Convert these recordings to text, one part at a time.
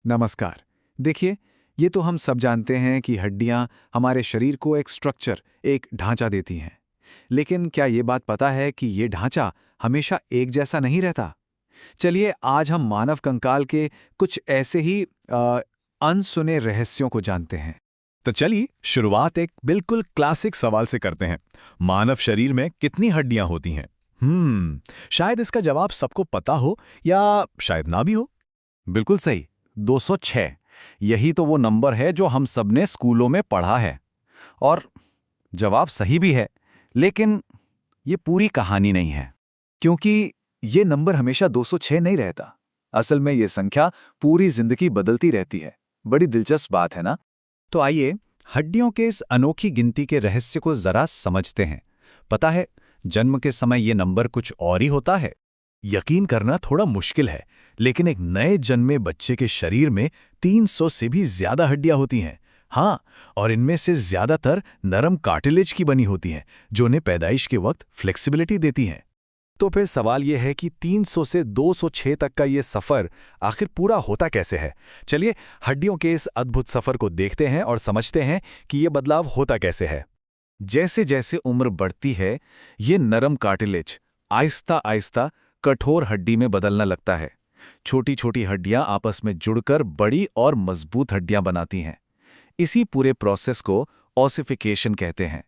नमस्कार। देखिए, ये तो हम सब जानते हैं कि हड्डियां हमारे शरीर को एक स्ट्रक्चर, एक ढांचा देती हैं। लेकिन क्या ये बात पता है कि ये ढांचा हमेशा एक जैसा नहीं रहता? चलिए, आज हम मानव कंकाल के कुछ ऐसे ही अनसुने रहस्यों को जानते हैं। तो चलिए शुरुआत एक बिल्कुल क्लासिक सवाल से करते हैं। मानव शरीर में कितनी हड्डियां होती हैं? शायद इसका जवाब सबको पता हो या शायद ना भी हो। बिल्कुल सही, 206। यही तो वो नंबर है जो हम सबने स्कूलों में पढ़ा है। और जवाब सही भी है, लेकिन ये पूरी कहानी नहीं है। क्योंकि ये नंबर हमेशा 206 नहीं रहता। असल में ये संख्या पूरी जिंदगी बदलती रहती है। बड़ी दिलचस्प बात है ना? तो आइए हड्डियों के इस अनोखी गिनती के रहस्य को जरा समझते हैं। पता है, जन्म के समय ये नंबर कुछ और ही होता है। यकीन करना थोड़ा मुश्किल है, लेकिन एक नए जन्मे बच्चे के शरीर में 300 से भी ज्यादा हड्डियां होती हैं। हाँ, और इनमें से ज्यादातर नरम कार्टिलेज की बनी होती हैं, जो उन्हें पैदाइश के वक्त फ्लेक्सिबिलिटी देती हैं। तो फिर सवाल यह है कि 300 से 206 तक का ये सफ़र आखिर पूरा होता कैसे है? चलिए हड्डियों के इस अद्भुत सफ़र को देखते हैं और समझते हैं कि ये बदलाव होता कैसे है। जैसे जैसे उम्र बढ़ती है, ये नरम कार्टिलेज आहिस्ता आहिस्ता कठोर हड्डी में बदलना लगता है। छोटी छोटी हड्डियां आपस में जुड़कर बड़ी और मजबूत हड्डियां बनाती हैं। इसी पूरे प्रोसेस को ऑसिफिकेशन कहते हैं।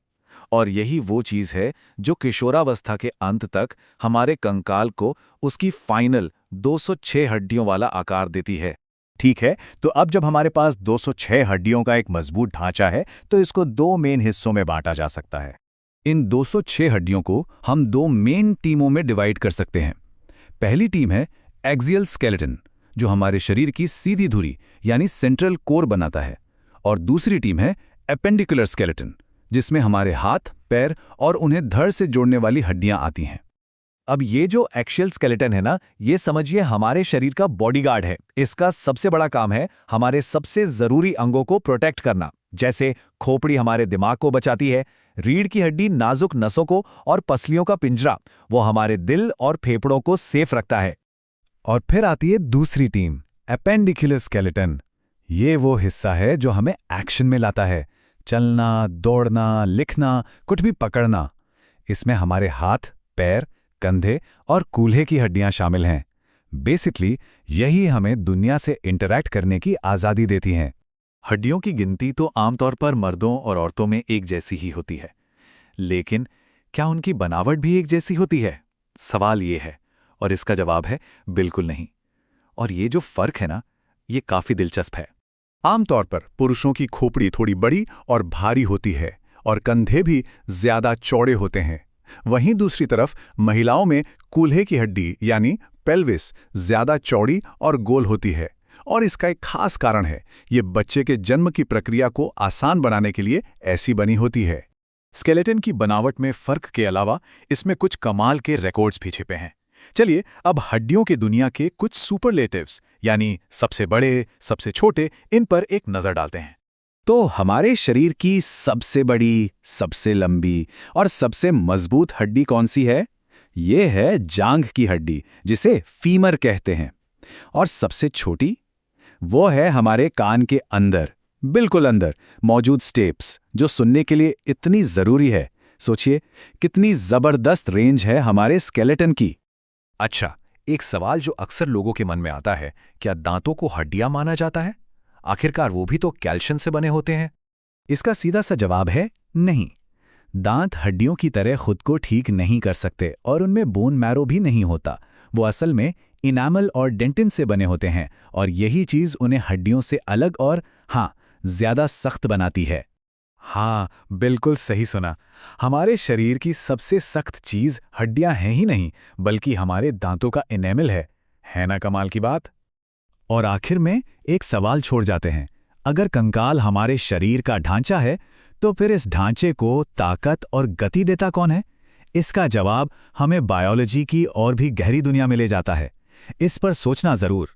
और यही वो चीज़ है जो किशोरावस्था के अंत तक हमारे कंकाल को उसकी फाइनल 206 हड्डियों वाला आकार देती है। ठीक है, तो अब जब हमारे पास 206 हड्डियों का एक मजबूत ढांचा है, तो इसको दो मेन हिस्सों में बांटा जा सकता है। इन 206 हड्डियों को हम दो मेन टीमों में डिवाइड कर सकते हैं। पहली टीम है एक्सियल स्केलेटन, जो हमारे शरीर की सीधी धुरी यानी सेंट्रल कोर बनाता है। और दूसरी टीम है एपेंडिकुलर स्केलेटन, जिसमें हमारे हाथ, पैर और उन्हें धड़ से जोड़ने वाली हड्डियां आती हैं। अब ये जो एक्सियल स्केलेटन है ना, ये समझिए हमारे शरीर का बॉडीगार्ड है। इसका सबसे बड़ा काम है हमारे सबसे जरूरी अंगों को प्रोटेक्ट करना। जैसे खोपड़ी हमारे दिमाग को बचाती है, रीढ़ की हड्डी नाजुक नसों को, और पसलियों का पिंजरा वो हमारे दिल और फेफड़ों को सेफ रखता है। और फिर आती है दूसरी टीम, एपेंडिकुलर स्केलेटन। ये वो हिस्सा है जो हमें एक्शन में लाता है। चलना, दौड़ना, लिखना, कुछ भी पकड़ना। इसमें हमारे हाथ, पैर, कंधे और कूल्हे की हड्डियां शामिल हैं। बेसिकली यही हमें दुनिया से इंटरैक्ट करने की आज़ादी देती हैं। हड्डियों की गिनती तो आमतौर पर मर्दों और औरतों में एक जैसी ही होती है, लेकिन क्या उनकी बनावट भी एक जैसी होती है? सवाल ये है, और इसका जवाब है बिल्कुल नहीं। और ये जो फर्क है ना, ये काफी दिलचस्प है। आमतौर पर पुरुषों की खोपड़ी थोड़ी बड़ी और भारी होती है, और कंधे भी ज्यादा चौड़े होते हैं। वहीं दूसरी तरफ महिलाओं में कूल्हे की हड्डी यानी पेल्विस ज्यादा चौड़ी और गोल होती है। और इसका एक खास कारण है, ये बच्चे के जन्म की प्रक्रिया को आसान बनाने के लिए ऐसी बनी होती है। स्केलेटन की बनावट में फर्क के अलावा इसमें कुछ कमाल के रिकॉर्ड्स भी छिपे हैं। चलिए अब हड्डियों की दुनिया के कुछ सुपरलेटिव्स यानी सबसे बड़े, सबसे छोटे, इन पर एक नजर डालते हैं। तो हमारे शरीर की सबसे बड़ी, सबसे लंबी और सबसे मजबूत हड्डी कौन सी है? ये है जांघ की हड्डी, जिसे फीमर कहते हैं। और सबसे छोटी? वो है हमारे कान के अंदर, बिल्कुल अंदर मौजूद स्टेप्स, जो सुनने के लिए इतनी जरूरी है। सोचिए कितनी जबरदस्त रेंज है हमारे स्केलेटन की। अच्छा, एक सवाल जो अक्सर लोगों के मन में आता है, क्या दांतों को हड्डियां माना जाता है? आखिरकार वो भी तो कैल्शियम से बने होते हैं। इसका सीधा सा जवाब है नहीं। दांत हड्डियों की तरह खुद को ठीक नहीं कर सकते और उनमें बोन मैरो भी नहीं होता। वो असल में इनामल और डेंटिन से बने होते हैं, और यही चीज उन्हें हड्डियों से अलग और हाँ, ज्यादा सख्त बनाती है। हाँ, बिल्कुल सही सुना। हमारे शरीर की सबसे सख्त चीज हड्डियां हैं ही नहीं, बल्कि हमारे दांतों का इनेमल है ना कमाल की बात? और आखिर में एक सवाल छोड़ जाते हैं, अगर कंकाल हमारे शरीर का ढांचा है, तो फिर इस ढांचे को ताकत और गति देता कौन है? इसका जवाब हमें बायोलॉजी की और भी गहरी दुनिया में ले जाता है। इस पर सोचना जरूर।